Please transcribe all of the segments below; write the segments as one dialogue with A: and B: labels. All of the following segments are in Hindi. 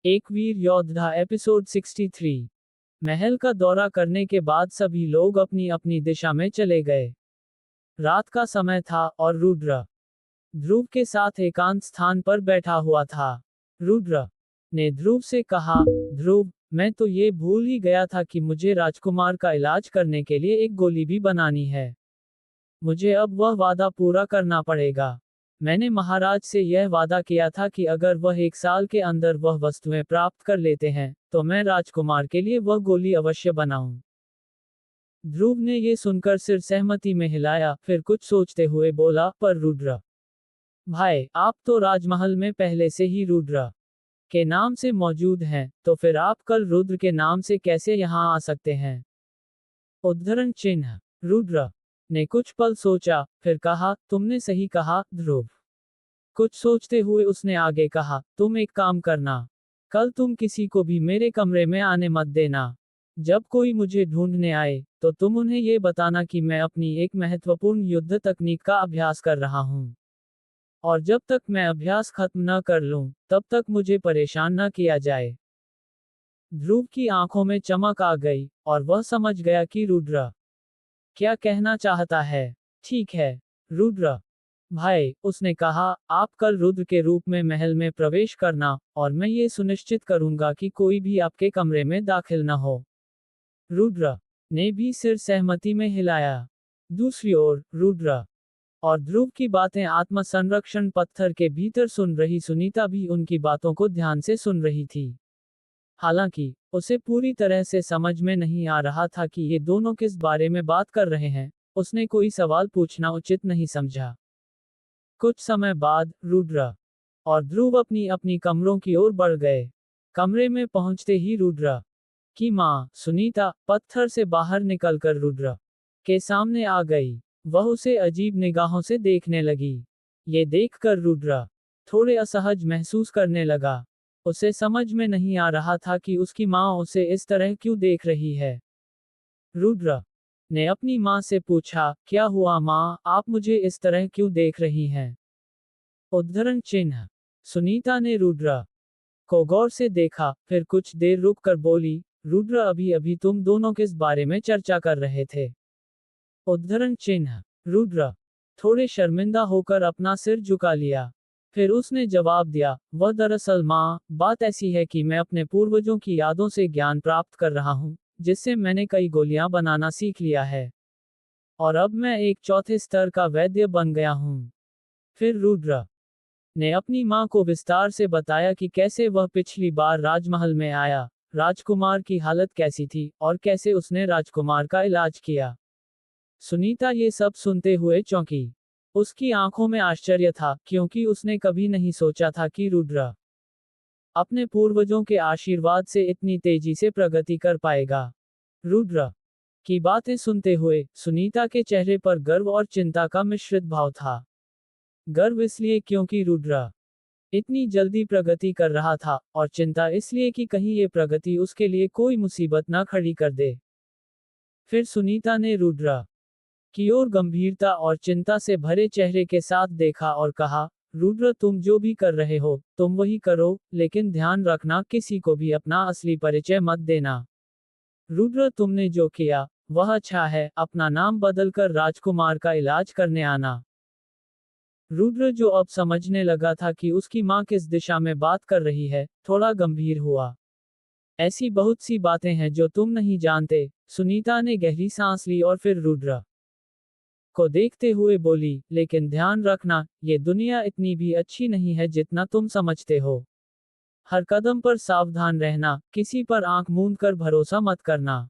A: एक वीर योद्धा एपिसोड 63। महल का दौरा करने के बाद सभी लोग अपनी अपनी दिशा में चले गए। रात का समय था और रुद्र ध्रुव के साथ एकांत स्थान पर बैठा हुआ था। रुद्र ने ध्रुव से कहा, ध्रुव, मैं तो ये भूल ही गया था कि मुझे राजकुमार का इलाज करने के लिए एक गोली भी बनानी है। मुझे अब वह वादा पूरा करना पड़ेगा। मैंने महाराज से यह वादा किया था कि अगर वह 1 साल के अंदर वह वस्तुएं प्राप्त कर लेते हैं, तो मैं राजकुमार के लिए वह गोली अवश्य बनाऊं। ध्रुव ने ये सुनकर सिर सहमति में हिलाया, फिर कुछ सोचते हुए बोला, पर रुद्र भाई, आप तो राजमहल में पहले से ही रुद्र के नाम से मौजूद हैं, तो फिर आप कल रुद्र के नाम से कैसे यहाँ आ सकते हैं? उद्धरण चिन्ह। रुद्र ने कुछ पल सोचा, फिर कहा, तुमने सही कहा, ध्रुव। कुछ सोचते हुए उसने आगे कहा, तुम एक काम करना। कल तुम किसी को भी मेरे कमरे में आने मत देना। जब कोई मुझे ढूंढने आए, तो तुम उन्हें ये बताना कि मैं अपनी एक महत्वपूर्ण युद्ध तकनीक का अभ्यास कर रहा हूँ। और जब तक मैं अभ्यास खत्म न कर लूं, तब तक मुझे परेशान न किया जाए। ध्रुव की आंखों में चमक आ गई, और वह समझ गया कि रुद्र क्या कहना चाहता है। ठीक है, रुद्र भाई, उसने कहा, आप कल रुद्र के रूप में महल में प्रवेश करना, और मैं ये सुनिश्चित करूंगा कि कोई भी आपके कमरे में दाखिल न हो। रुद्र ने भी सिर सहमति में हिलाया। दूसरी ओर, रुद्र और ध्रुव की बातें आत्म संरक्षण पत्थर के भीतर सुन रही सुनीता भी उनकी बातों को ध्यान से सुन रही थी। हालांकि उसे पूरी तरह से समझ में नहीं आ रहा था कि ये दोनों किस बारे में बात कर रहे हैं। उसने कोई सवाल पूछना उचित नहीं समझा। कुछ समय बाद रुद्र और ध्रुव अपनी अपनी कमरों की ओर बढ़ गए। कमरे में पहुंचते ही रुद्र की मां सुनीता पत्थर से बाहर निकलकर रुद्र के सामने आ गई। वह उसे अजीब निगाहों से देखने लगी। ये देखकर रुद्र थोड़े असहज महसूस करने लगा। उसे समझ में नहीं आ रहा था कि उसकी मां उसे इस तरह क्यों देख रही है। रुद्र ने अपनी मां से पूछा, क्या हुआ मां, आप मुझे इस तरह क्यों देख रही हैं? उद्धरण चिन्ह। सुनीता ने रुद्र को गौर से देखा, फिर कुछ देर रुक कर बोली, रुद्र, अभी अभी तुम दोनों किस बारे में चर्चा कर रहे थे? उद्धरण चिन्ह। रुद्र थोड़े शर्मिंदा होकर अपना सिर झुका लिया। फिर उसने जवाब दिया, वह दरअसल मां, बात ऐसी है कि मैं अपने पूर्वजों की यादों से ज्ञान प्राप्त कर रहा हूं, जिससे मैंने कई गोलियां बनाना सीख लिया है। और अब मैं एक चौथे स्तर का वैद्य बन गया हूं। फिर रुद्र ने अपनी मां को विस्तार से बताया कि कैसे वह पिछली बार राजमहल में आया, राजकुमार की हालत कैसी थी, और कैसे उसने राजकुमार का इलाज किया। सुनीता ये सब सुनते हुए चौंकी। उसकी आंखों में आश्चर्य था, क्योंकि उसने कभी नहीं सोचा था कि रुद्र अपने पूर्वजों के आशीर्वाद से इतनी तेजी से प्रगति कर पाएगा। रुद्र की बातें सुनते हुए सुनीता के चेहरे पर गर्व और चिंता का मिश्रित भाव था। गर्व इसलिए क्योंकि रुद्र इतनी जल्दी प्रगति कर रहा था, और चिंता इसलिए कि कहीं ये प्रगति उसके लिए कोई मुसीबत न खड़ी कर दे। फिर सुनीता ने रुद्र की ओर गंभीरता और चिंता से भरे चेहरे के साथ देखा और कहा, रुद्र, तुम जो भी कर रहे हो, तुम वही करो, लेकिन ध्यान रखना, किसी को भी अपना असली परिचय मत देना। रुद्र, तुमने जो किया वह अच्छा है, अपना नाम बदलकर राजकुमार का इलाज करने आना। रुद्र, जो अब समझने लगा था कि उसकी मां किस दिशा में बात कर रही है, थोड़ा गंभीर हुआ। ऐसी बहुत सी बातें हैं जो तुम नहीं जानते। सुनीता ने गहरी सांस ली और फिर रुद्र को देखते हुए बोली, लेकिन ध्यान रखना, ये दुनिया इतनी भी अच्छी नहीं है जितना तुम समझते हो। हर कदम पर सावधान रहना, किसी पर आंख मूंद कर भरोसा मत करना।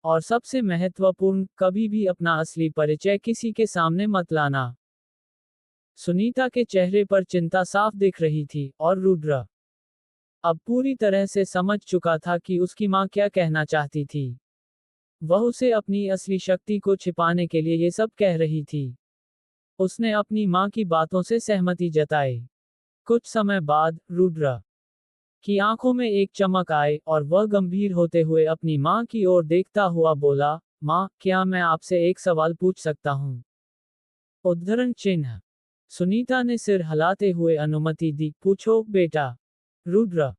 A: और सबसे महत्वपूर्ण, कभी भी अपना असली परिचय किसी के सामने मत लाना। सुनीता के चेहरे पर चिंता साफ दिख रही थी, और रुद्र अब पूरी तरह से समझ चुका था कि उसकी मां क्या कहना चाहती थी। वह उसे अपनी असली शक्ति को छिपाने के लिए ये सब कह रही थी। उसने अपनी मां की बातों से सहमति जताई। कुछ समय बाद रुद्र की आंखों में एक चमक आई, और वह गंभीर होते हुए अपनी मां की ओर देखता हुआ बोला, मां, क्या मैं आपसे एक सवाल पूछ सकता हूं? उद्धरण चिन्ह। सुनीता ने सिर हिलाते हुए अनुमति दी, पूछो बेटा। रुद्र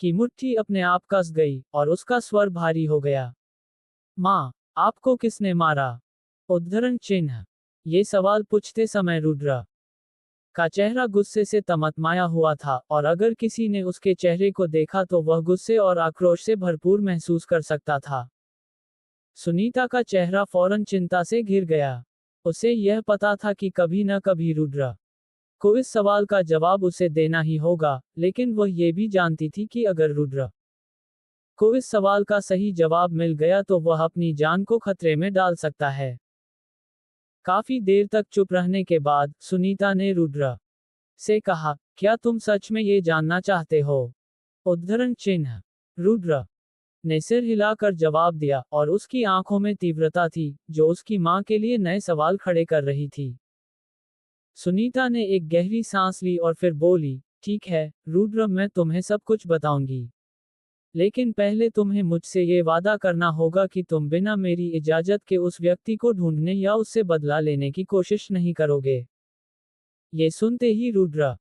A: की मुट्ठी अपने आप कस गई और उसका स्वर भारी हो गया। माँ, आपको किसने मारा? उद्धरण चिन्ह। ये सवाल पूछते समय रुद्र का चेहरा गुस्से से तमतमाया हुआ था, और अगर किसी ने उसके चेहरे को देखा तो वह गुस्से और आक्रोश से भरपूर महसूस कर सकता था। सुनीता का चेहरा फौरन चिंता से घिर गया। उसे यह पता था कि कभी न कभी रुद्र को इस सवाल का जवाब उसे देना ही होगा, लेकिन वह ये भी जानती थी कि अगर रुद्र को इस सवाल का सही जवाब मिल गया तो वह अपनी जान को खतरे में डाल सकता है। काफी देर तक चुप रहने के बाद सुनीता ने रुद्र से कहा, क्या तुम सच में ये जानना चाहते हो? उद्धरण चिन्ह। रुद्र ने सिर हिलाकर जवाब दिया, और उसकी आंखों में तीव्रता थी, जो उसकी मां के लिए नए सवाल खड़े कर रही थी। सुनीता ने एक गहरी सांस ली और फिर बोली, ठीक है, रुद्र, मैं तुम्हें सब कुछ बताऊंगी। लेकिन पहले तुम्हें मुझसे ये वादा करना होगा कि तुम बिना मेरी इजाजत के उस व्यक्ति को ढूंढने या उससे बदला लेने की कोशिश नहीं करोगे। ये सुनते ही रुद्र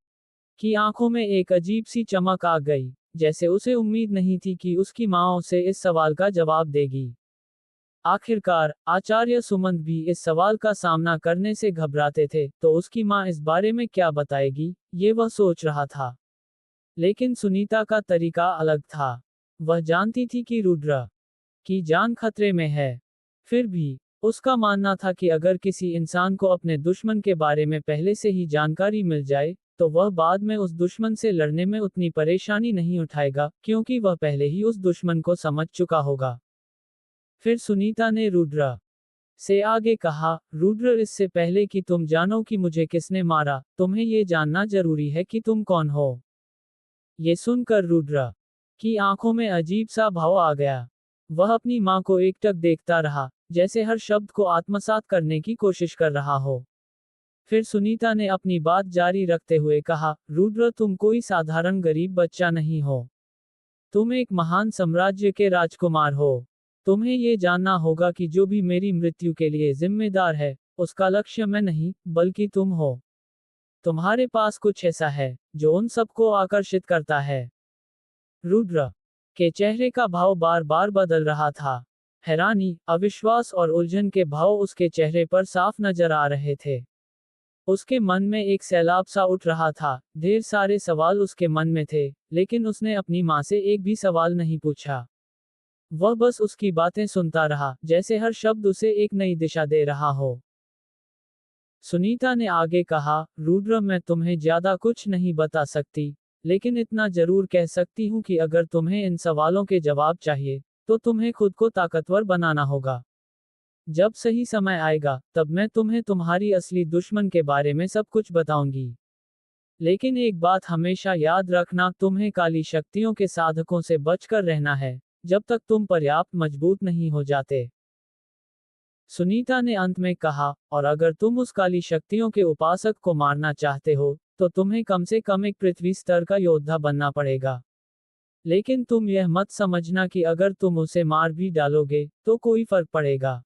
A: की आंखों में एक अजीब सी चमक आ गई, जैसे उसे उम्मीद नहीं थी कि उसकी मां उसे इस सवाल का जवाब देगी। आखिरकार आचार्य सुमंत भी इस सवाल का सामना करने से घबराते थे, तो उसकी मां इस बारे में क्या बताएगी, ये वह सोच रहा था। लेकिन सुनीता का तरीका अलग था। वह जानती थी कि रुद्र की जान खतरे में है। फिर भी उसका मानना था कि अगर किसी इंसान को अपने दुश्मन के बारे में पहले से ही जानकारी मिल जाए, तो वह बाद में उस दुश्मन से लड़ने में उतनी परेशानी नहीं उठाएगा, क्योंकि वह पहले ही उस दुश्मन को समझ चुका होगा। फिर सुनीता ने रुद्र से आगे कहा, रुद्र, इससे पहले कि तुम जानो कि मुझे किसने मारा, तुम्हें ये जानना जरूरी है कि तुम कौन हो। ये सुनकर रुद्र की आंखों में अजीब सा भाव आ गया। वह अपनी मां को एकटक देखता रहा, जैसे हर शब्द को आत्मसात करने की कोशिश कर रहा हो। फिर सुनीता ने अपनी बात जारी रखते हुए कहा, रुद्र, तुम कोई साधारण गरीब बच्चा नहीं हो। तुम एक महान साम्राज्य के राजकुमार हो। तुम्हें ये जानना होगा कि जो भी मेरी मृत्यु के लिए जिम्मेदार है, उसका लक्ष्य मैं नहीं, बल्कि तुम हो। तुम्हारे पास कुछ ऐसा है, जो उन सबको आकर्षित करता है। रुद्र के चेहरे का भाव बार बार बदल रहा था। हैरानी, अविश्वास और उलझन के भाव उसके चेहरे पर साफ नजर आ रहे थे। उसके मन में एक सैलाब सा उठ रहा था। ढेर सारे सवाल उसके मन में थे, लेकिन उसने अपनी मां से एक भी सवाल नहीं पूछा। वह बस उसकी बातें सुनता रहा, जैसे हर शब्द उसे एक नई दिशा दे रहा हो। सुनीता ने आगे कहा, रुद्र, मैं तुम्हें ज्यादा कुछ नहीं बता सकती, लेकिन इतना जरूर कह सकती हूँ कि अगर तुम्हें इन सवालों के जवाब चाहिए, तो तुम्हें खुद को ताकतवर बनाना होगा। जब सही समय आएगा, तब मैं तुम्हें तुम्हारी असली दुश्मन के बारे में सब कुछ बताऊंगी। लेकिन एक बात हमेशा याद रखना, तुम्हें काली शक्तियों के साधकों से बचकर रहना है, जब तक तुम पर्याप्त मजबूत नहीं हो जाते। सुनीता ने अंत में कहा, और अगर तुम उस काली शक्तियों के उपासक को मारना चाहते हो, तो तुम्हें कम से कम एक पृथ्वी स्तर का योद्धा बनना पड़ेगा। लेकिन तुम यह मत समझना कि अगर तुम उसे मार भी डालोगे, तो कोई फर्क पड़ेगा।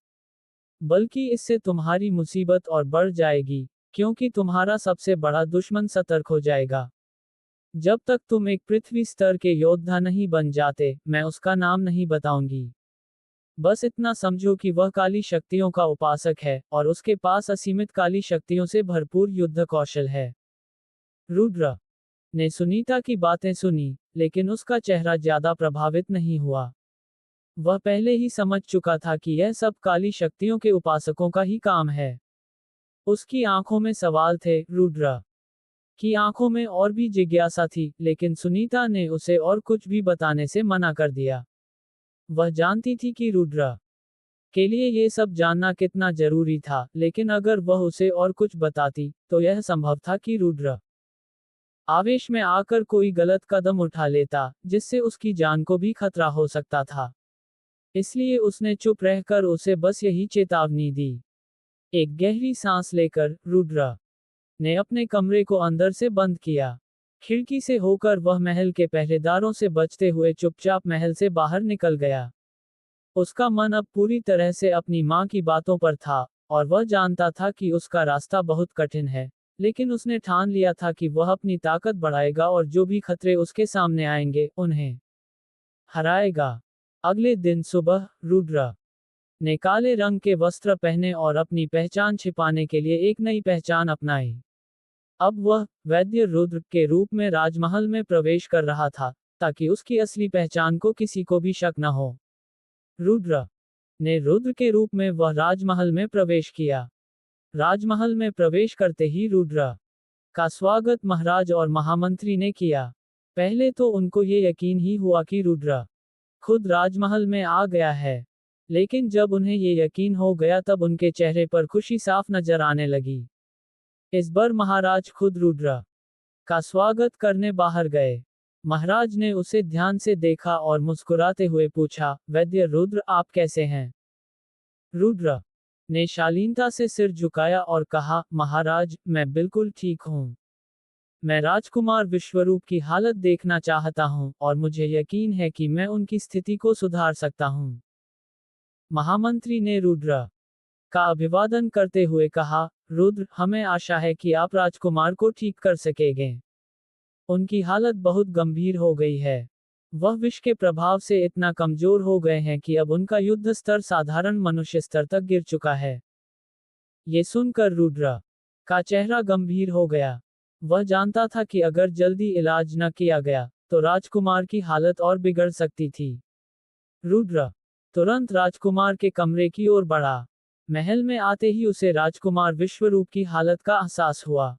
A: बल्कि इससे तुम्हारी मुसीबत और बढ़ जाएगी, क्योंकि तुम्हारा सबसे बड़ा दुश्मन सतर्क हो जाएगा। जब तक तुम एक पृथ्वी स्तर के योद्धा नहीं बन जाते, मैं उसका नाम नहीं बताऊंगी। बस इतना समझो कि वह काली शक्तियों का उपासक है, और उसके पास असीमित काली शक्तियों से भरपूर युद्ध कौशल है। रुद्र ने सुनीता की बातें सुनी, लेकिन उसका चेहरा ज्यादा प्रभावित नहीं हुआ। वह पहले ही समझ चुका था कि यह सब काली शक्तियों के उपासकों का ही काम है। उसकी आंखों में सवाल थे, रुद्र की आंखों में और भी जिज्ञासा थी, लेकिन सुनीता ने उसे और कुछ भी बताने से मना कर दिया। वह जानती थी कि रुद्र के लिए ये सब जानना कितना जरूरी था, लेकिन अगर वह उसे और कुछ बताती, तो यह संभव था कि रुद्र आवेश में आकर कोई गलत कदम उठा लेता, जिससे उसकी जान को भी खतरा हो सकता था। इसलिए उसने चुप रहकर उसे बस यही चेतावनी दी। एक गहरी सांस लेकर रुद्र ने अपने कमरे को अंदर से बंद किया। खिड़की से होकर वह महल के पहरेदारों से बचते हुए चुपचाप महल से बाहर निकल गया। उसका मन अब पूरी तरह से अपनी मां की बातों पर था, और वह जानता था कि उसका रास्ता बहुत कठिन है, लेकिन उसने ठान लिया था कि वह अपनी ताकत बढ़ाएगा और जो भी खतरे उसके सामने आएंगे, उन्हें हराएगा। अगले दिन सुबह रुद्र ने काले रंग के वस्त्र पहने और अपनी पहचान छिपाने के लिए एक नई पहचान अपनाई। अब वह वैद्य रुद्र के रूप में राजमहल में प्रवेश कर रहा था, ताकि उसकी असली पहचान को किसी को भी शक न हो। रुद्र ने रुद्र के रूप में वह राजमहल में प्रवेश किया। राजमहल में प्रवेश करते ही रुद्र का स्वागत महाराज और महामंत्री ने किया। पहले तो उनको ये यकीन ही हुआ कि रुद्र खुद राजमहल में आ गया है, लेकिन जब उन्हें ये यकीन हो गया तब उनके चेहरे पर खुशी साफ नजर आने लगी। इस बार महाराज खुद रुद्र का स्वागत करने बाहर गए। महाराज ने उसे ध्यान से देखा और मुस्कुराते हुए पूछा, वैद्य रुद्र, आप कैसे हैं? रुद्र ने शालीनता से सिर झुकाया और कहा, महाराज, मैं बिल्कुल ठीक हूँ। मैं राजकुमार विश्वरूप की हालत देखना चाहता हूँ और मुझे यकीन है कि मैं उनकी स्थिति को सुधार सकता हूँ। महामंत्री ने रुद्र का अभिवादन करते हुए कहा, रुद्र, हमें आशा है कि आप राजकुमार को ठीक कर सकेंगे। उनकी हालत बहुत गंभीर हो गई है। वह विष के प्रभाव से इतना कमजोर हो गए हैं कि अब उनका युद्ध स्तर साधारण मनुष्य स्तर तक गिर चुका है। ये सुनकर रुद्र का चेहरा गंभीर हो गया। वह जानता था कि अगर जल्दी इलाज न किया गया तो राजकुमार की हालत और बिगड़ सकती थी। रुद्र तुरंत राजकुमार के कमरे की ओर बढ़ा। महल में आते ही उसे राजकुमार विश्वरूप की हालत का एहसास हुआ।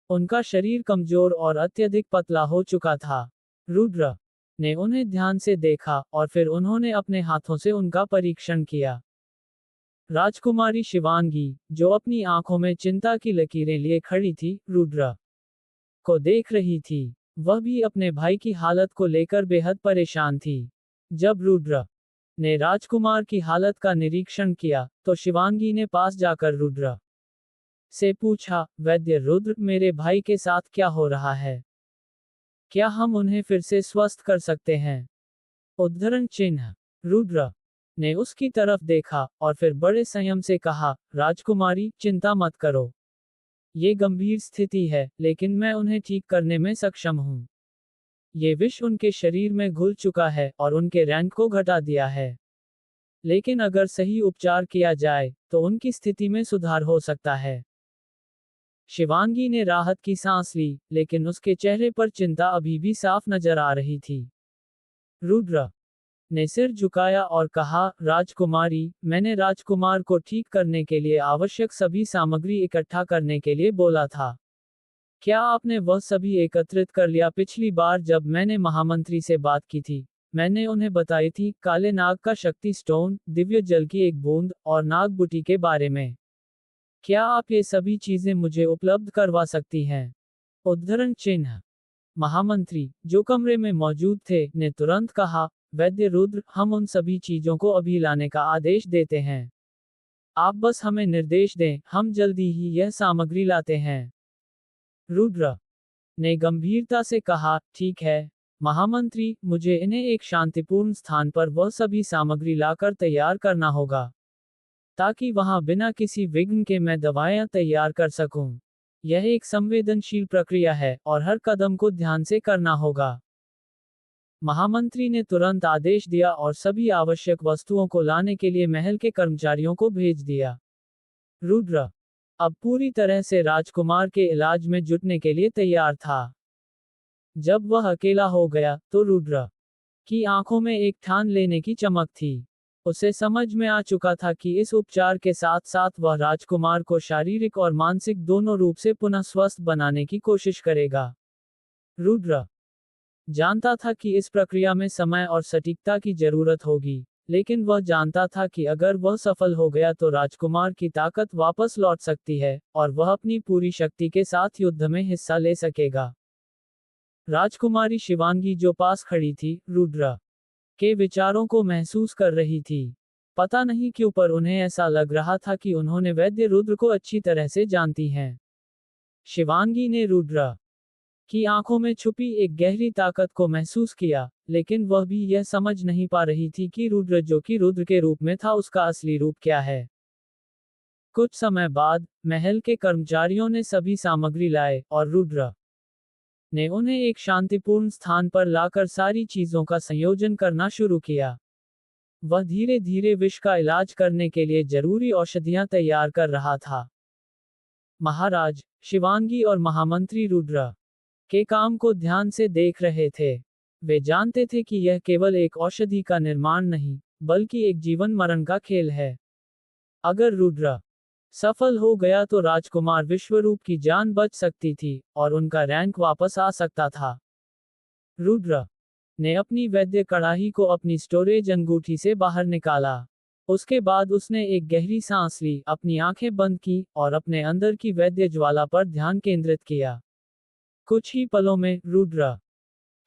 A: उनका शरीर कमजोर और अत्यधिक पतला हो चुका था। रुद्र ने उन्हें ध्यान से देखा और फिर उन्होंने अपने हाथों से उनका परीक्षण किया। राजकुमारी शिवांगी, जो अपनी आंखों में चिंता की लकीरें लिए खड़ी थी, रुद्र को देख रही थी। वह भी अपने भाई की हालत को लेकर बेहद परेशान थी। जब रुद्र ने राजकुमार की हालत का निरीक्षण किया तो शिवांगी ने पास जाकर रुद्र से पूछा, वैद्य रुद्र, मेरे भाई के साथ क्या हो रहा है? क्या हम उन्हें फिर से स्वस्थ कर सकते हैं? उद्धरण चिन्ह। रुद्र ने उसकी तरफ देखा और फिर बड़े संयम से कहा, राजकुमारी, चिंता मत करो। ये गंभीर स्थिति है, लेकिन मैं उन्हें ठीक करने में सक्षम हूँ। ये विष उनके शरीर में घुल चुका है और उनके रैंक को घटा दिया है। लेकिन अगर सही उपचार किया जाए तो उनकी स्थिति में सुधार हो सकता है। शिवांगी ने राहत की सांस ली, लेकिन उसके चेहरे पर चिंता अभी भी साफ नजर आ रही थी। रुद्र ने सिर झुकाया और कहा, राजकुमारी, मैंने राजकुमार को ठीक करने के लिए आवश्यक सभी सामग्री इकट्ठा करने के लिए बोला था। क्या आपने वह सभी एकत्रित कर लिया? पिछली बार जब मैंने महामंत्री से बात की थी, मैंने उन्हें बताई थी काले नाग का शक्ति स्टोन, दिव्य जल की एक बूंद और नाग बूटी के बारे में। क्या आप ये सभी चीजें मुझे उपलब्ध करवा सकती हैं? उद्धरण चिन्ह। महामंत्री, जो कमरे में मौजूद थे, ने तुरंत कहा, वैद्य रुद्र, हम उन सभी चीजों को अभी लाने का आदेश देते हैं। आप बस हमें निर्देश दें, हम जल्दी ही यह सामग्री लाते हैं। रुद्र ने गंभीरता से कहा, ठीक है महामंत्री, मुझे इन्हें एक शांतिपूर्ण स्थान पर वह सभी सामग्री लाकर तैयार करना होगा, ताकि वहां बिना किसी विघ्न के मैं दवाएं तैयार कर सकूं। यह एक संवेदनशील प्रक्रिया है और हर कदम को ध्यान से करना होगा। महामंत्री ने तुरंत आदेश दिया और सभी आवश्यक वस्तुओं को लाने के लिए महल के कर्मचारियों को भेज दिया। रुद्र अब पूरी तरह से राजकुमार के इलाज में जुटने के लिए तैयार था। जब वह अकेला हो गया तो रुद्र की आंखों में एक ठान लेने की चमक थी। उसे समझ में आ चुका था कि इस उपचार के साथ साथ वह राजकुमार को शारीरिक और मानसिक दोनों रूप से पुनः स्वस्थ बनाने की कोशिश करेगा। रुद्र जानता था कि इस प्रक्रिया में समय और सटीकता की जरूरत होगी, लेकिन वह जानता था कि अगर वह सफल हो गया तो राजकुमार की ताकत वापस लौट सकती है और वह अपनी पूरी शक्ति के साथ युद्ध में हिस्सा ले सकेगा। राजकुमारी शिवांगी, जो पास खड़ी थी, रुद्र के विचारों को महसूस कर रही थी। पता नहीं क्यों, पर उन्हें ऐसा लग रहा था कि उन्होंने वैद्य रुद्र को अच्छी तरह से जानती हैं। शिवांगी ने रुद्र की आंखों में छुपी एक गहरी ताकत को महसूस किया, लेकिन वह भी यह समझ नहीं पा रही थी कि रुद्र, जो कि रुद्र के रूप में था, उसका असली रूप क्या है। कुछ समय बाद महल के कर्मचारियों ने सभी सामग्री लाए और रुद्र ने उन्हें एक शांतिपूर्ण स्थान पर लाकर सारी चीजों का संयोजन करना शुरू किया। वह धीरे धीरे विष का इलाज करने के लिए जरूरी औषधियां तैयार कर रहा था। महाराज शिवांगी और महामंत्री रुद्र के काम को ध्यान से देख रहे थे। वे जानते थे कि यह केवल एक औषधि का निर्माण नहीं, बल्कि एक जीवन मरण का खेल है। अगर रुद्र सफल हो गया तो राजकुमार विश्वरूप की जान बच सकती थी और उनका रैंक वापस आ सकता था। रुद्र ने अपनी वैद्य कड़ाही को अपनी स्टोरेज अंगूठी से बाहर निकाला। उसके बाद उसने एक गहरी सांस ली, अपनी आंखें बंद की और अपने अंदर की वैद्य ज्वाला पर ध्यान केंद्रित किया। कुछ ही पलों में रुद्र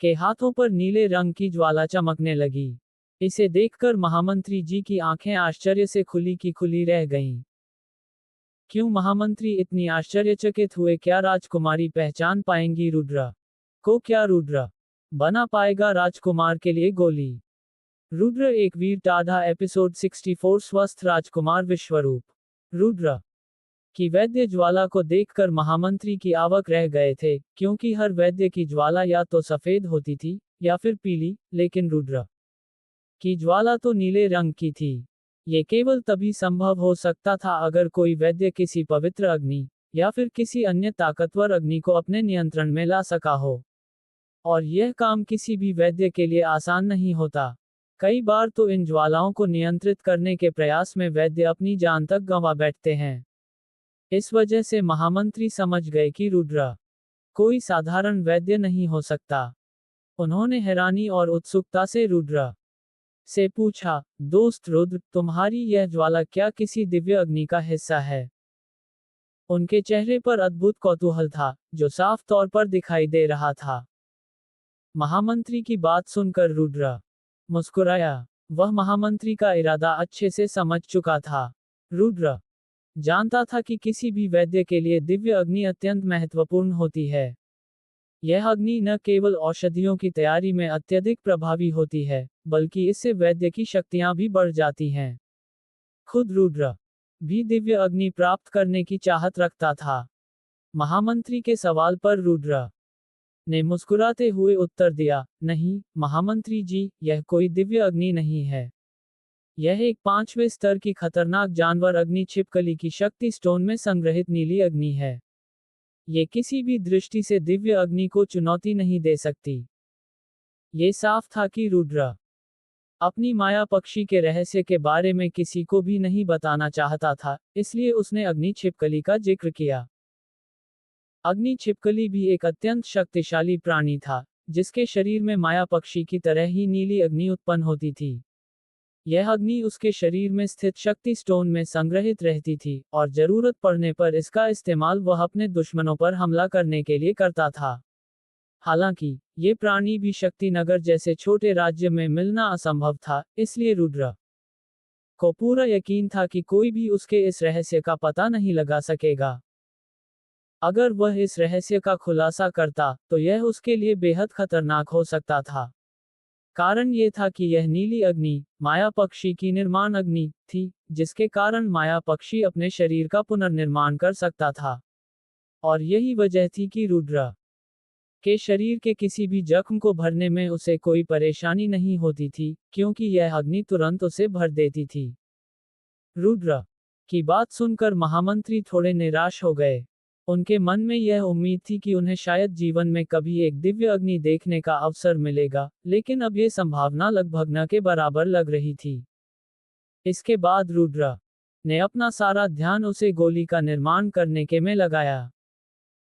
A: के हाथों पर नीले रंग की ज्वाला चमकने लगी। इसे देखकर महामंत्री जी की आंखें आश्चर्य से खुली की खुली रह गईं। क्यों महामंत्री इतनी आश्चर्यचकित हुए? क्या राजकुमारी पहचान पाएंगी रुद्र को? क्या रुद्र बना पाएगा राजकुमार के लिए गोली? रुद्र एक वीर टाढ़ा एपिसोड 64 स्वस्थ राजकुमार विश्वरूप। रुद्र की वैद्य ज्वाला को देखकर महामंत्री की आवक रह गए थे, क्योंकि हर वैद्य की ज्वाला या तो सफेद होती थी या फिर पीली, लेकिन रुद्र की ज्वाला तो नीले रंग की थी। ये केवल तभी संभव हो सकता था अगर कोई वैद्य किसी पवित्र अग्नि या फिर किसी अन्य ताकतवर अग्नि को अपने नियंत्रण में ला सका हो। और यह काम किसी भी वैद्य के लिए आसान नहीं होता। कई बार तो इन ज्वालाओं को नियंत्रित करने के प्रयास में वैद्य अपनी जान तक गंवा बैठते हैं। इस वजह से महामंत्री समझ गए कि रुद्र कोई साधारण वैद्य नहीं हो सकता। उन्होंने हैरानी और उत्सुकता से रुद्र से पूछा, दोस्त रुद्र, तुम्हारी यह ज्वाला क्या किसी दिव्य अग्नि का हिस्सा है? उनके चेहरे पर अद्भुत कौतूहल था, जो साफ तौर पर दिखाई दे रहा था। महामंत्री की बात सुनकर रुद्र मुस्कुराया। वह महामंत्री का इरादा अच्छे से समझ चुका था। रुद्र जानता था कि किसी भी वैद्य के लिए दिव्य अग्नि अत्यंत महत्वपूर्ण होती है। यह अग्नि न केवल औषधियों की तैयारी में अत्यधिक प्रभावी होती है, बल्कि इससे वैद्य की शक्तियां भी बढ़ जाती हैं। खुद रुद्र भी दिव्य अग्नि प्राप्त करने की चाहत रखता था। महामंत्री के सवाल पर रुद्र ने मुस्कुराते हुए उत्तर दिया, नहीं महामंत्री जी, यह कोई दिव्य अग्नि नहीं है। यह एक 5वें स्तर की खतरनाक जानवर अग्नि छिपकली की शक्ति स्टोन में संग्रहित नीली अग्नि है। ये किसी भी दृष्टि से दिव्य अग्नि को चुनौती नहीं दे सकती। ये साफ था कि रुद्र अपनी माया पक्षी के रहस्य के बारे में किसी को भी नहीं बताना चाहता था, इसलिए उसने अग्नि छिपकली का जिक्र किया। अग्नि छिपकली भी एक अत्यंत शक्तिशाली प्राणी था, जिसके शरीर में माया पक्षी की तरह ही नीली अग्नि उत्पन्न होती थी। यह अग्नि उसके शरीर में स्थित शक्ति स्टोन में संग्रहित रहती थी और जरूरत पड़ने पर इसका इस्तेमाल वह अपने दुश्मनों पर हमला करने के लिए करता था। हालांकि ये प्राणी भी शक्तिनगर जैसे छोटे राज्य में मिलना असंभव था, इसलिए रुद्र को पूरा यकीन था कि कोई भी उसके इस रहस्य का पता नहीं लगा सकेगा। अगर वह इस रहस्य का खुलासा करता, तो यह उसके लिए बेहद खतरनाक हो सकता था। कारण ये था कि यह नीली अग्नि माया पक्षी की निर्माण अग्नि थी, जिसके कारण माया पक्षी अपने शरीर का पुनर्निर्माण कर सकता था। और यही वजह थी कि रुद्र के शरीर के किसी भी जख्म को भरने में उसे कोई परेशानी नहीं होती थी, क्योंकि यह अग्नि तुरंत उसे भर देती थी। रुद्र की बात सुनकर महामंत्री थोड़े निराश हो गए। उनके मन में यह उम्मीद थी कि उन्हें शायद जीवन में कभी एक दिव्य अग्नि देखने का अवसर मिलेगा, लेकिन अब ये संभावना लगभग न के बराबर लग रही थी। इसके बाद रुद्र ने अपना सारा ध्यान उसे गोली का निर्माण करने के में लगाया।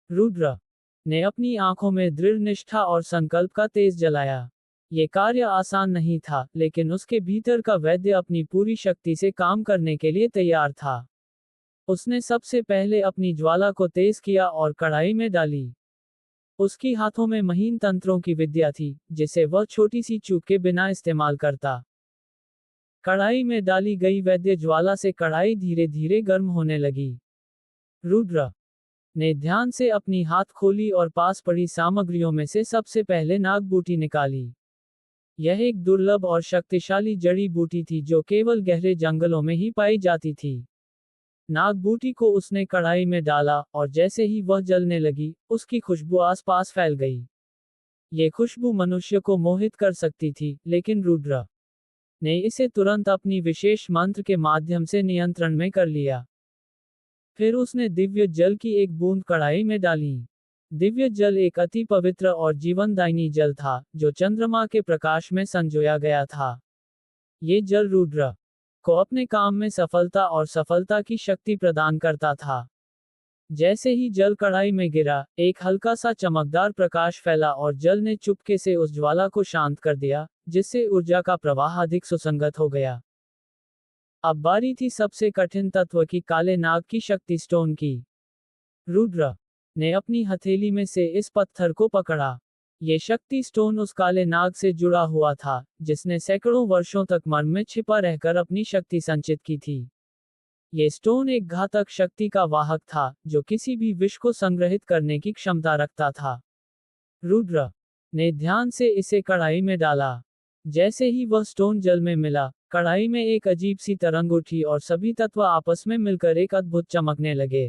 A: रुद्र ने अपनी आंखों में दृढ़ निष्ठा और संकल्प का तेज जलाया। ये कार्य आसान नहीं था, लेकिन उसके भीतर का वैद्य अपनी पूरी शक्ति से काम करने के लिए तैयार था। उसने सबसे पहले अपनी ज्वाला को तेज किया और कढ़ाई में डाली। उसकी हाथों में महीन तंत्रों की विद्या थी, जिसे वह छोटी सी चूक के बिना इस्तेमाल करता। कढ़ाई में डाली गई वैद्य ज्वाला से कढ़ाई धीरे धीरे गर्म होने लगी। रुद्र ने ध्यान से अपनी हाथ खोली और पास पड़ी सामग्रियों में से सबसे पहले नाग बूटी निकाली। यह एक दुर्लभ और शक्तिशाली जड़ी बूटी थी जो केवल गहरे जंगलों में ही पाई जाती थी। नाग बूटी को उसने कढ़ाई में डाला और जैसे ही वह जलने लगी, उसकी खुशबू आसपास फैल गई। ये खुशबू मनुष्य को मोहित कर सकती थी, लेकिन रुद्र ने इसे तुरंत अपनी विशेष मंत्र के माध्यम से नियंत्रण में कर लिया। फिर उसने दिव्य जल की एक बूंद कढ़ाई में डाली। दिव्य जल एक अति पवित्र और जीवनदायिनी जल था, जो चंद्रमा के प्रकाश में संजोया गया था। ये जल रुद्र को अपने काम में सफलता और सफलता की शक्ति प्रदान करता था। जैसे ही जल कढ़ाई में गिरा, एक हल्का सा चमकदार प्रकाश फैला और जल ने चुपके से उस ज्वाला को शांत कर दिया, जिससे ऊर्जा का प्रवाह अधिक सुसंगत हो गया। अब बारी थी सबसे कठिन तत्व की, काले नाग की शक्ति स्टोन की। रुद्र ने अपनी हथेली में से इस पत्थर को पकड़ा। ये शक्ति स्टोन उस काले नाग से जुड़ा हुआ था, जिसने सैकड़ों वर्षों तक मर्म में छिपा रहकर अपनी शक्ति संचित की थी। ये स्टोन एक घातक शक्ति का वाहक था, जो किसी भी विष को संग्रहित करने की क्षमता रखता था। रुद्र ने ध्यान से इसे कढ़ाई में डाला। जैसे ही वह स्टोन जल में मिला, कढ़ाई में एक अजीब सी तरंग उठी और सभी तत्व आपस में मिलकर एक अद्भुत चमकने लगे।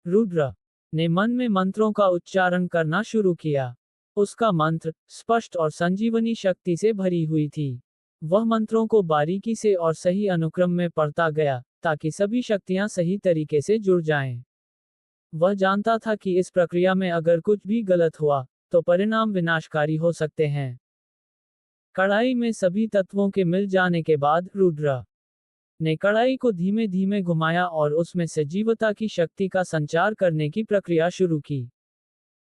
A: रुद्र ने मन में मंत्रों का उच्चारण करना शुरू किया। उसका मंत्र स्पष्ट और संजीवनी शक्ति से भरी हुई थी। वह मंत्रों को बारीकी से और सही अनुक्रम में पढ़ता गया, ताकि सभी शक्तियां सही तरीके से जुड़ जाएं। वह जानता था कि इस प्रक्रिया में अगर कुछ भी गलत हुआ, तो परिणाम विनाशकारी हो सकते हैं। कढ़ाई में सभी तत्वों के मिल जाने के बाद रुद्र ने कढ़ाई को धीमे धीमे घुमाया और उसमें सजीवता की शक्ति का संचार करने की प्रक्रिया शुरू की।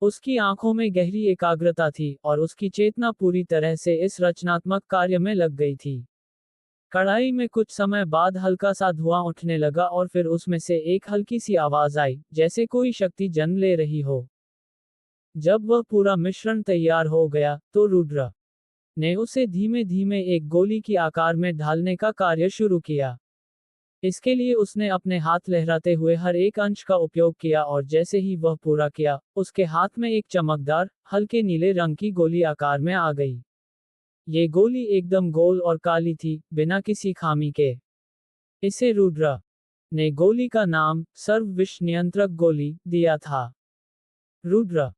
A: उसकी आंखों में गहरी एकाग्रता थी और उसकी चेतना पूरी तरह से इस रचनात्मक कार्य में लग गई थी। कढ़ाई में कुछ समय बाद हल्का सा धुआं उठने लगा और फिर उसमें से एक हल्की सी आवाज आई, जैसे कोई शक्ति जन्म ले रही हो। जब वह पूरा मिश्रण तैयार हो गया, तो रुद्र ने उसे धीमे धीमे एक गोली की आकार में ढालने का कार्य शुरू किया। इसके लिए उसने अपने हाथ लहराते हुए हर एक अंश का उपयोग किया और जैसे ही वह पूरा किया, उसके हाथ में एक चमकदार, हल्के नीले रंग की गोली आकार में आ गई। ये गोली एकदम गोल और काली थी, बिना किसी खामी के। इसे रुद्र ने गोली का नाम सर्व विष नियंत्रक गोली दिया था। रुद्र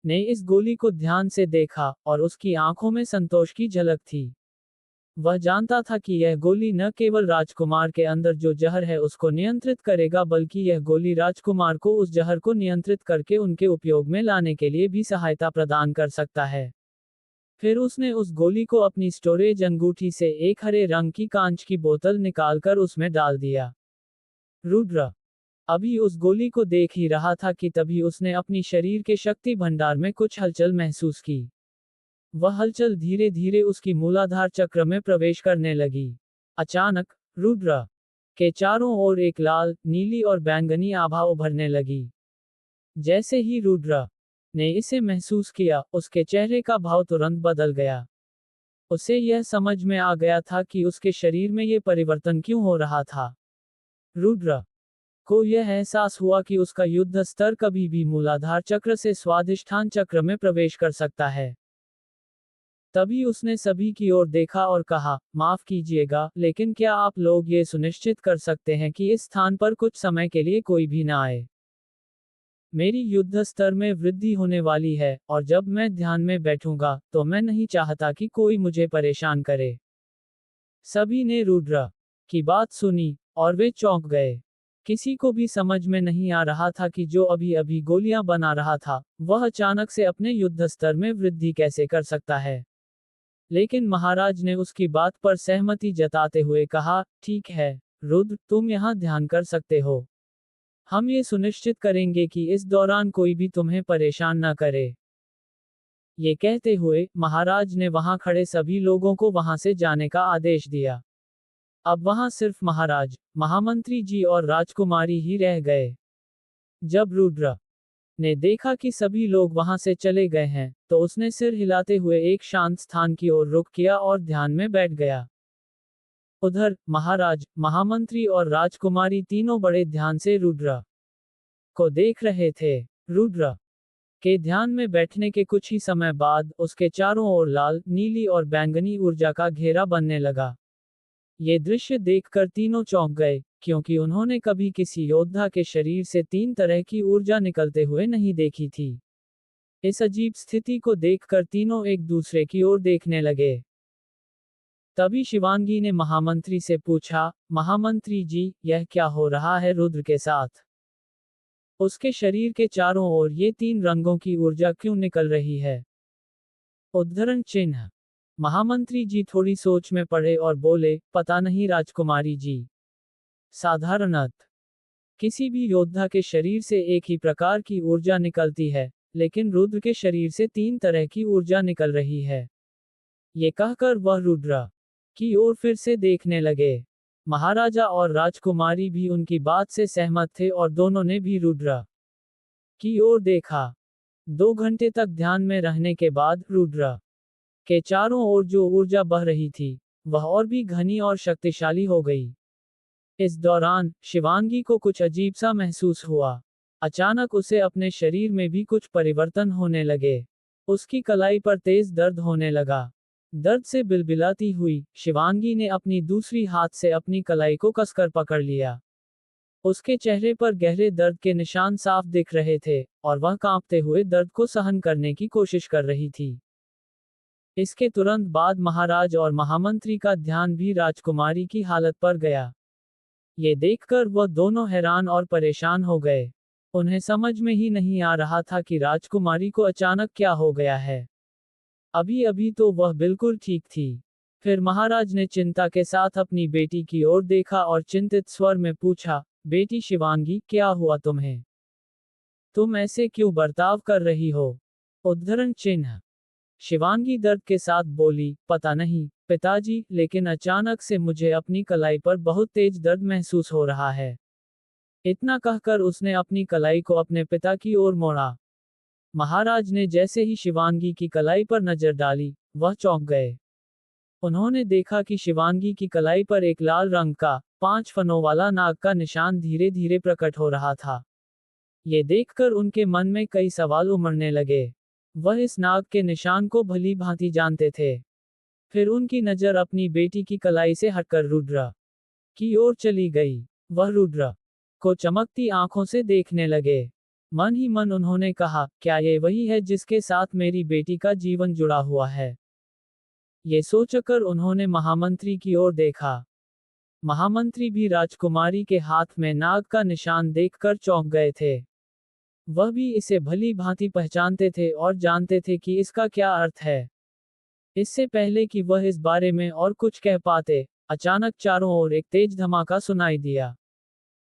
A: ने इस गोली को ध्यान से देखा और उसकी आंखों में संतोष की झलक थी। वह जानता था कि यह गोली न केवल राजकुमार के अंदर जो जहर है उसको नियंत्रित करेगा, बल्कि यह गोली राजकुमार को उस जहर को नियंत्रित करके उनके उपयोग में लाने के लिए भी सहायता प्रदान कर सकता है। फिर उसने उस गोली को अपनी स्टोरेज अंगूठी से एक हरे रंग की कांच की बोतल निकालकर उसमें डाल दिया। रुद्र अभी उस गोली को देख ही रहा था कि तभी उसने अपनी शरीर के शक्ति भंडार में कुछ हलचल महसूस की। वह हलचल धीरे धीरे उसकी मूलाधार चक्र में प्रवेश करने लगी। अचानक रुद्र के चारों ओर एक लाल, नीली और बैंगनी आभा उभरने लगी। जैसे ही रुद्र ने इसे महसूस किया, उसके चेहरे का भाव तुरंत बदल गया। उसे यह समझ में आ गया था कि उसके शरीर में ये परिवर्तन क्यों हो रहा था। रुद्र को यह एहसास हुआ कि उसका युद्ध स्तर कभी भी मूलाधार चक्र से स्वाधिष्ठान चक्र में प्रवेश कर सकता है। तभी उसने सभी की ओर देखा और कहा, माफ कीजिएगा, लेकिन क्या आप लोग ये सुनिश्चित कर सकते हैं कि इस स्थान पर कुछ समय के लिए कोई भी ना आए? मेरी युद्ध स्तर में वृद्धि होने वाली है, और जब मैं ध्यान में बैठूंगा, तो मैं नहीं चाहता कि कोई मुझे परेशान करे। सभी ने रुद्र की बात सुनी, और वे चौंक गए। किसी को भी समझ में नहीं आ रहा था कि जो अभी अभी गोलियां बना रहा था, वह अचानक से अपने युद्ध स्तर में वृद्धि कैसे कर सकता है। लेकिन महाराज ने उसकी बात पर सहमति जताते हुए कहा, ठीक है, रुद्र, तुम यहाँ ध्यान कर सकते हो। हम ये सुनिश्चित करेंगे कि इस दौरान कोई भी तुम्हें परेशान न करे। ये कहते हुए, महाराज ने वहां खड़े सभी लोगों को वहां से जाने का आदेश दिया। अब वहां सिर्फ महाराज, महामंत्री जी और राजकुमारी ही रह गए। जब रुद्र ने देखा कि सभी लोग वहां से चले गए हैं, तो उसने सिर हिलाते हुए एक शांत स्थान की ओर रुख किया और ध्यान में बैठ गया। उधर महाराज, महामंत्री और राजकुमारी तीनों बड़े ध्यान से रुद्र को देख रहे थे। रुद्र के ध्यान में बैठने के कुछ ही समय बाद उसके चारों ओर लाल, नीली और बैंगनी ऊर्जा का घेरा बनने लगा। ये दृश्य देखकर तीनों चौंक गए, क्योंकि उन्होंने कभी किसी योद्धा के शरीर से तीन तरह की ऊर्जा निकलते हुए नहीं देखी थी। इस अजीब स्थिति को देखकर तीनों एक दूसरे की ओर देखने लगे। तभी शिवांगी ने महामंत्री से पूछा, महामंत्री जी, यह क्या हो रहा है रुद्र के साथ? उसके शरीर के चारों ओर ये तीन रंगों की ऊर्जा क्यों निकल रही है? उद्धरण चिन्ह। महामंत्री जी थोड़ी सोच में पड़े और बोले, पता नहीं राजकुमारी जी। साधारणतः किसी भी योद्धा के शरीर से एक ही प्रकार की ऊर्जा निकलती है, लेकिन रुद्र के शरीर से तीन तरह की ऊर्जा निकल रही है। ये कहकर वह रुद्र की ओर फिर से देखने लगे। महाराजा और राजकुमारी भी उनकी बात से सहमत थे और दोनों ने भी रुद्र की ओर देखा। 2 घंटे तक ध्यान में रहने के बाद रुद्र के चारों ओर जो ऊर्जा बह रही थी, वह और भी घनी और शक्तिशाली हो गई। इस दौरान शिवांगी को कुछ अजीब सा महसूस हुआ। अचानक उसे अपने शरीर में भी कुछ परिवर्तन होने लगे। उसकी कलाई पर तेज दर्द होने लगा। दर्द से बिलबिलाती हुई शिवांगी ने अपनी दूसरी हाथ से अपनी कलाई को कसकर पकड़ लिया। उसके चेहरे पर गहरे दर्द के निशान साफ दिख रहे थे और वह कांपते हुए दर्द को सहन करने की कोशिश कर रही थी। इसके तुरंत बाद महाराज और महामंत्री का ध्यान भी राजकुमारी की हालत पर गया। ये देखकर वह दोनों हैरान और परेशान हो गए। उन्हें समझ में ही नहीं आ रहा था कि राजकुमारी को अचानक क्या हो गया है। अभी अभी तो वह बिल्कुल ठीक थी। फिर महाराज ने चिंता के साथ अपनी बेटी की ओर देखा और चिंतित स्वर में पूछा, बेटी शिवांगी, क्या हुआ तुम्हें? तुम ऐसे क्यों बर्ताव कर रही हो? उद्धरण चिन्ह। शिवांगी दर्द के साथ बोली, पता नहीं पिताजी, लेकिन अचानक से मुझे अपनी कलाई पर बहुत तेज दर्द महसूस हो रहा है। इतना कहकर उसने अपनी कलाई को अपने पिता की ओर मोड़ा। महाराज ने जैसे ही शिवांगी की कलाई पर नजर डाली, वह चौंक गए। उन्होंने देखा कि शिवांगी की कलाई पर एक लाल रंग का 5 फनों वाला नाग का निशान धीरे धीरे प्रकट हो रहा था। ये देखकर उनके मन में कई सवाल उमड़ने लगे। वह इस नाग के निशान को भली भांति जानते थे। फिर उनकी नजर अपनी बेटी की कलाई से हटकर रुद्र की ओर चली गई। वह रुद्र को चमकती आंखों से देखने लगे। मन ही मन उन्होंने कहा, क्या ये वही है जिसके साथ मेरी बेटी का जीवन जुड़ा हुआ है? ये सोचकर उन्होंने महामंत्री की ओर देखा। महामंत्री भी राजकुमारी के हाथ में नाग का निशान देखकर चौंक गए थे। वह भी इसे भली भांति पहचानते थे और जानते थे कि इसका क्या अर्थ है। इससे पहले कि वह इस बारे में और कुछ कह पाते, अचानक चारों ओर एक तेज धमाका सुनाई दिया।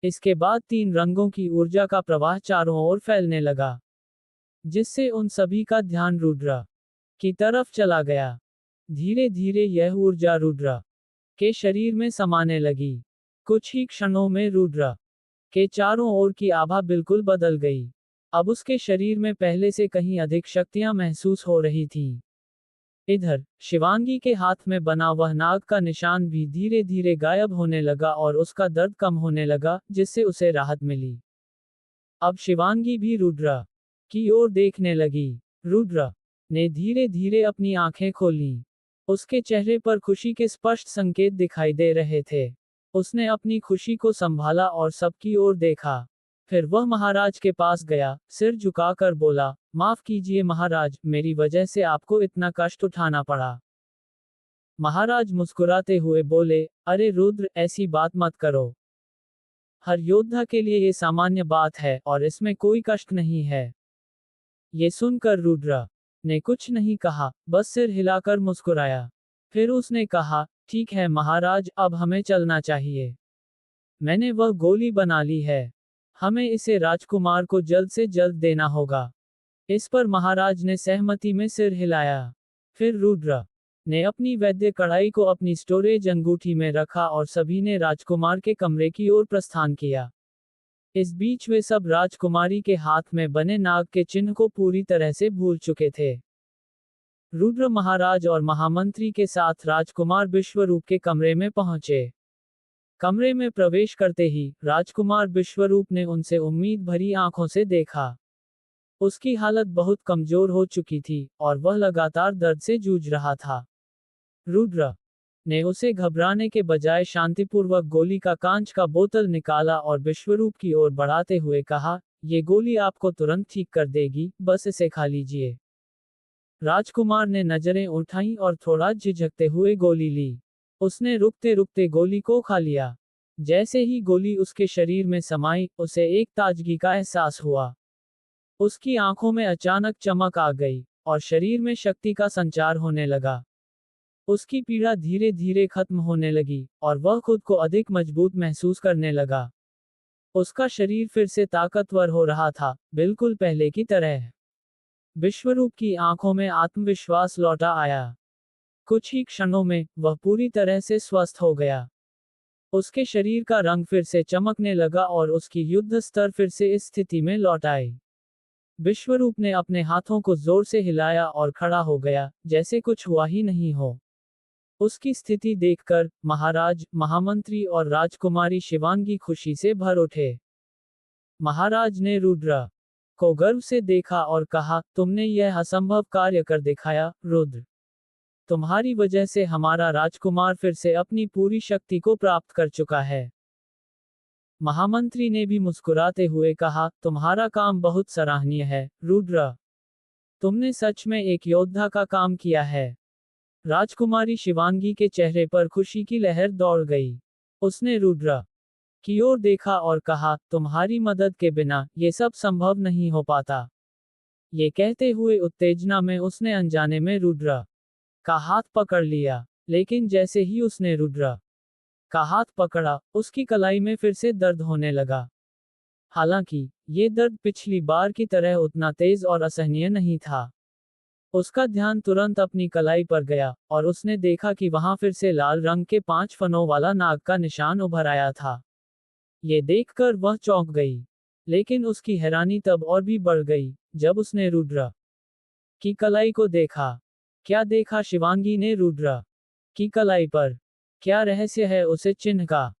A: इसके बाद 3 रंगों की ऊर्जा का प्रवाह चारों ओर फैलने लगा, जिससे उन सभी का ध्यान रुद्र की तरफ चला गया। धीरे धीरे यह ऊर्जा रुद्र के शरीर में समाने लगी। कुछ ही क्षणों में रुद्र के चारों ओर की आभा बिल्कुल बदल गई। अब उसके शरीर में पहले से कहीं अधिक शक्तियां महसूस हो रही थीं। इधर शिवांगी के हाथ में बना वह नाग का निशान भी धीरे धीरे गायब होने लगा और उसका दर्द कम होने लगा, जिससे उसे राहत मिली। अब शिवांगी भी रुद्र की ओर देखने लगी। रुद्र ने धीरे धीरे अपनी आंखें खोलीं। उसके चेहरे पर खुशी के स्पष्ट संकेत दिखाई दे रहे थे। उसने अपनी खुशी को संभाला और सबकी ओर देखा। फिर वह महाराज के पास गया, सिर झुकाकर बोला, माफ कीजिए महाराज, मेरी वजह से आपको इतना कष्ट उठाना पड़ा। महाराज मुस्कुराते हुए बोले, अरे रुद्र, ऐसी बात मत करो। हर योद्धा के लिए ये सामान्य बात है और इसमें कोई कष्ट नहीं है। ये सुनकर रुद्र ने कुछ नहीं कहा, बस सिर हिलाकर मुस्कुराया। फिर उसने कहा, ठीक है महाराज, अब हमें चलना चाहिए। मैंने वह गोली बना ली है। हमें इसे राजकुमार को जल्द से जल्द देना होगा। इस पर महाराज ने सहमति में सिर हिलाया। फिर रुद्र ने अपनी वैद्य कढ़ाई को अपनी स्टोरेज अंगूठी में रखा और सभी ने राजकुमार के कमरे की ओर प्रस्थान किया। इस बीच वे सब राजकुमारी के हाथ में बने नाग के चिन्ह को पूरी तरह से भूल चुके थे। रुद्र महाराज और महामंत्री के साथ राजकुमार विश्वरूप के कमरे में पहुंचे। कमरे में प्रवेश करते ही राजकुमार विश्वरूप ने उनसे उम्मीद भरी आंखों से देखा। उसकी हालत बहुत कमजोर हो चुकी थी और वह लगातार दर्द से जूझ रहा था। रुद्र ने उसे घबराने के बजाय शांतिपूर्वक गोली का कांच का बोतल निकाला और विश्वरूप की ओर बढ़ाते हुए कहा, ये गोली आपको तुरंत ठीक कर देगी, बस इसे खा लीजिए। राजकुमार ने नजरें उठाईं और थोड़ा झिझकते हुए गोली ली। उसने रुकते रुकते गोली को खा लिया। जैसे ही गोली उसके शरीर में समाई, उसे एक ताजगी का एहसास हुआ। उसकी आंखों में अचानक चमक आ गई, और शरीर में शक्ति का संचार होने लगा। उसकी पीड़ा धीरे धीरे खत्म होने लगी, और वह खुद को अधिक मजबूत महसूस करने लगा। उसका शरीर फिर से ताकतवर हो रहा था, बिल्कुल पहले की तरह। विश्वरूप की आंखों में आत्मविश्वास लौटा आया। कुछ ही क्षणों में, वह पूरी तरह से स्वस्थ हो गया। उसके शरीर का रंग फिर से चमकने लगा और उसकी युद्ध स्तर फिर से इस स्थिति में लौट आई। विश्वरूप ने अपने हाथों को जोर से हिलाया और खड़ा हो गया, जैसे कुछ हुआ ही नहीं हो। उसकी स्थिति देखकर, महाराज, महामंत्री और राजकुमारी शिवांगी खुशी से भर उठे। महाराज ने रुद्र को गर्व से देखा और कहा, तुमने यह असंभव कार्य कर दिखाया, रुद्र। तुम्हारी वजह से हमारा राजकुमार फिर से अपनी पूरी शक्ति को प्राप्त कर चुका है। महामंत्री ने भी मुस्कुराते हुए कहा, तुम्हारा काम बहुत सराहनीय है, रुद्र। तुमने सच में एक योद्धा का काम किया है। राजकुमारी शिवांगी के चेहरे पर खुशी की लहर दौड़ गई। उसने रुद्र की ओर देखा और कहा, तुम्हारी मदद के बिना ये सब संभव नहीं हो पाता। ये कहते हुए उत्तेजना में उसने अनजाने में रुद्र का हाथ पकड़ लिया, लेकिन जैसे ही उसने रुद्र का हाथ पकड़ा, उसकी कलाई में फिर से दर्द होने लगा। हालांकि, ये दर्द पिछली बार की तरह उतना तेज और असहनीय नहीं था। उसका ध्यान तुरंत अपनी कलाई पर गया, और उसने देखा कि वहां फिर से लाल रंग के 5 फनों वाला नाग का निशान उभर आया था। ये देखकर वह चौंक गई। लेकिन उसकी हैरानी तब और भी बढ़ गई, जब उसने रुद्र की कलाई को देखा। क्या देखा शिवांगी ने रुद्र की कलाई पर? क्या रहस्य है उसे चिन्ह का?